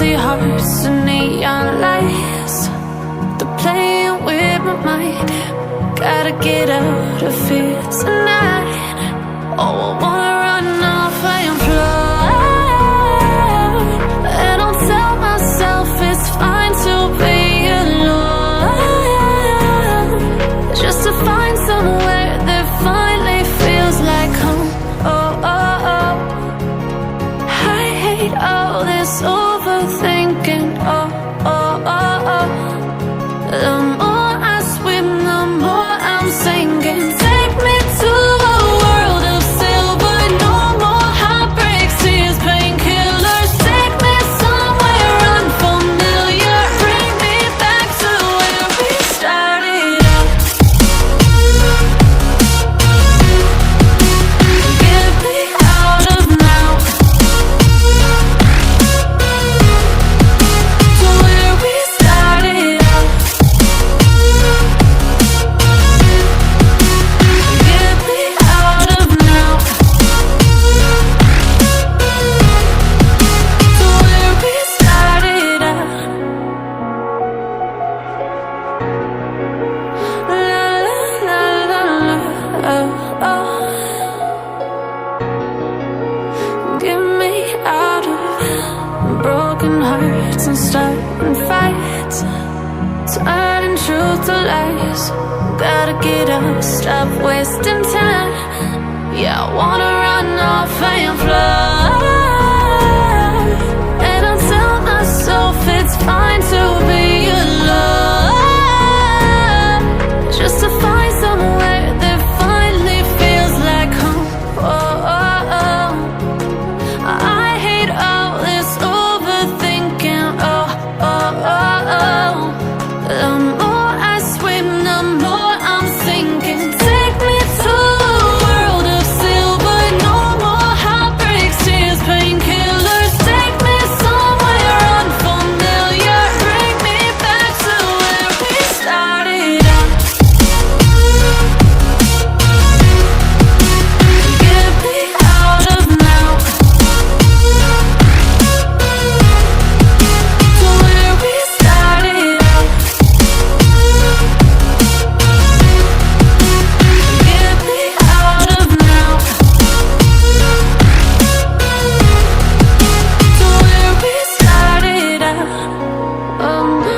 Empty hearts and neon lights, they're playing with my mind. Gotta get out of here tonight. Oh, I wanna run off and fly, and I'll tell myself it's fine to be alone, just to find somewhere that finally feels like home. Oh, oh, oh. I hate all this overthinking. Oh, oh, oh, oh. The more I swim, the more I'm sinking. Take me to a world of silver. No more heartbreaks, tears, painkillers. Take me somewhere unfamiliar. Bring me back to where we started out. Get me out of now, to where we started out. Get me out of now, to where we started out. La la la la la, oh, oh. Get me out of broken hearts and starting fights, turning truth to lies. Gotta get up, stop wasting time. Yeah, I wanna run off and fly, and I'll tell myself it's fine to be alone, just to find somewhere that finally feels like home. Oh, oh, oh. I hate all this overthinking. Oh, oh, oh, oh. The more I swim, the more I'm sinking. Take me to a world of silver. No more heartbreaks, tears, painkillers. Take me somewhere unfamiliar. Bring me back to where we started out. Get me out of now, to where we started out. Get me out of now, to where we started out. Oh no,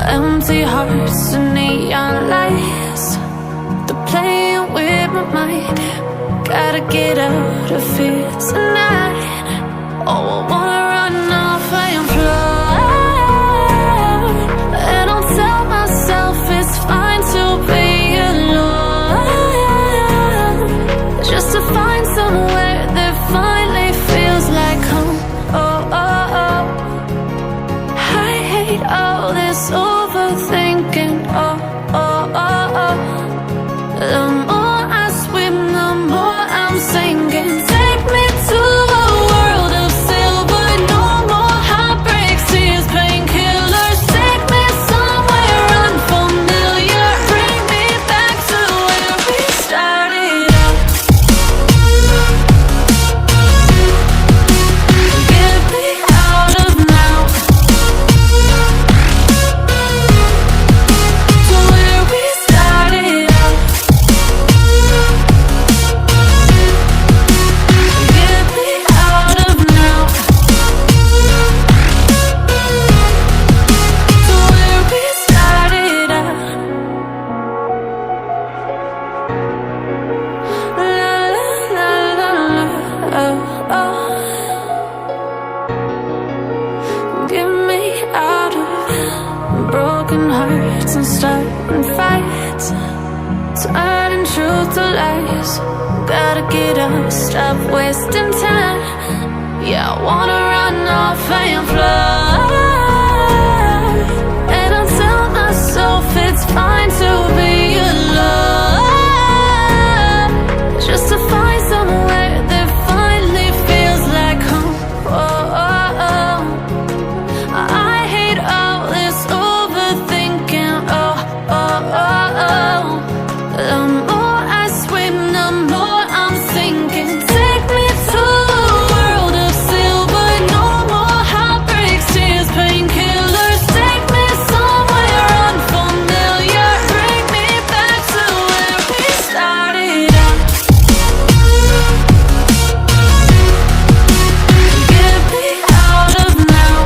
empty hearts and neon lights, they're playing with my mind. Gotta get out of here tonight. Oh, I wanna run off and fly, and I'll tell myself it's fine to be alone, just to find somewhere that finally feels like home. Oh, oh, oh. I hate all this overthinking. Oh, oh, oh, oh. The more I swim, the more I'm sinking. Take me to a world of silver. turning truth to lies. Gotta get up, stop wasting time. Yeah, I wanna run off and fly. And I'll tell myself it's fine to be alone, just to find somewhere that finally feels like home. Oh, oh, oh. I hate all this overthinking. Oh, oh, oh, oh. The more I swim, the more I'm sinking. Take me to a world of silver. No more heartbreaks, tears, painkillers. Take me somewhere unfamiliar. Bring me back to where we started out. Get me out of now,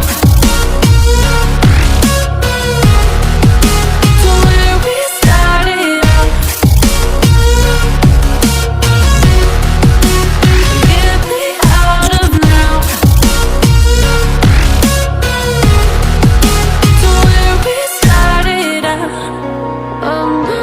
to where we started out. Get me out of now, to where we started out. Oh no,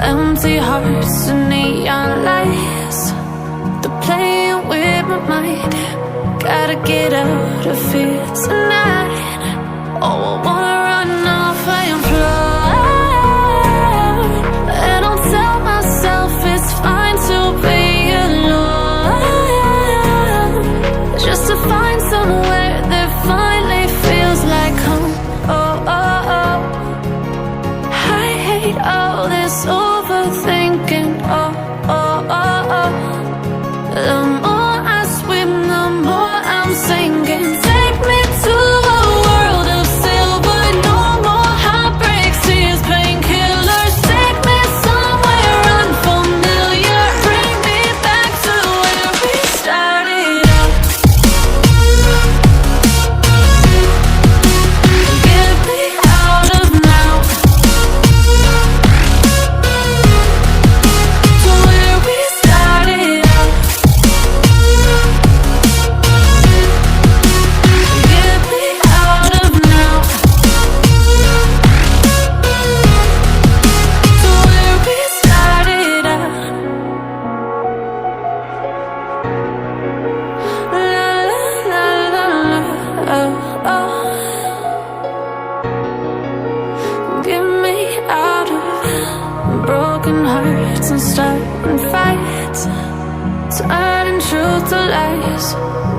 empty hearts and neon lights, they're playing with my mind. Gotta get out of here tonight. Oh, I wanna run off and fly. And I'll tell myself it's fine to be alone, just to find somewhere that finally feels like home. Oh, oh, oh. I hate all this overthinking. Oh, oh, oh, oh. The more I swim, the more I'm sinking. Take me to a world of silver. No more heartbreaks, tears, painkillers. Take me somewhere unfamiliar. Bring me back to where we started out. Get me out of now, to where we started out. Get me out of now, to where we started out. La la la la la, oh, oh. Get me out of broken hearts and starting fights, turning truth to lies.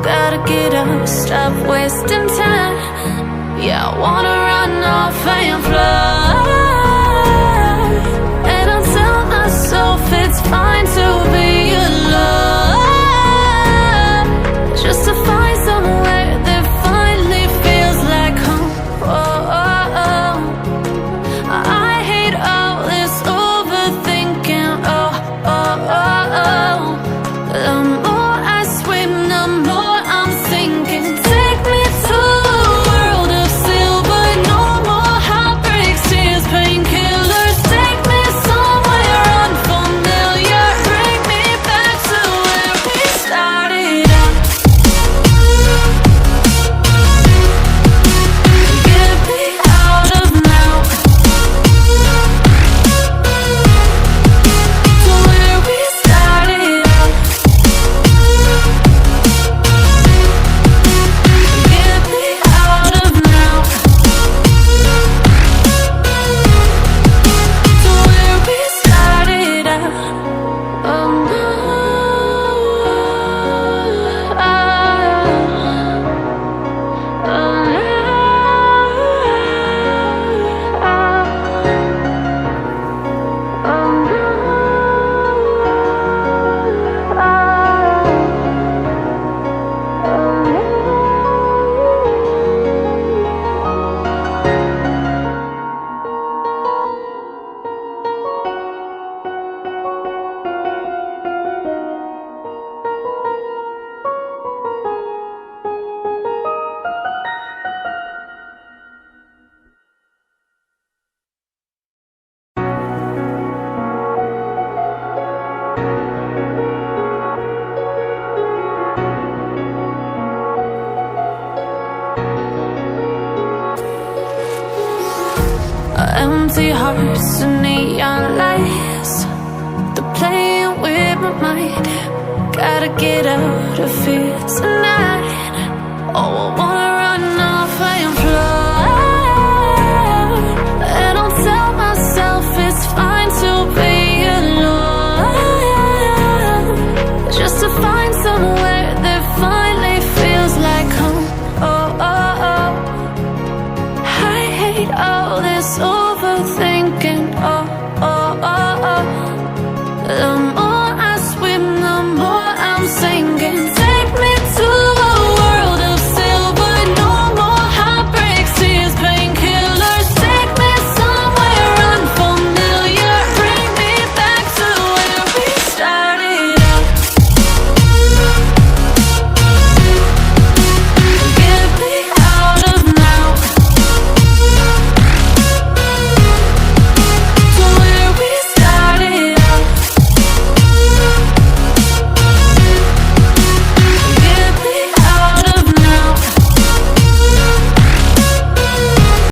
Gotta get up, stop wasting time. Yeah, I wanna run off and fly. And I'll tell myself it's fine to be alone, just to find somewhere that finally feels like home. Oh, oh, oh. I hate all this overthinking. Oh, oh, oh, oh. The more I swim, the more I'm sinking. Take me to a world of silver. No more heartbreaks, tears, Empty hearts and neon lights, they're playing with my mind. Gotta get out of here tonight.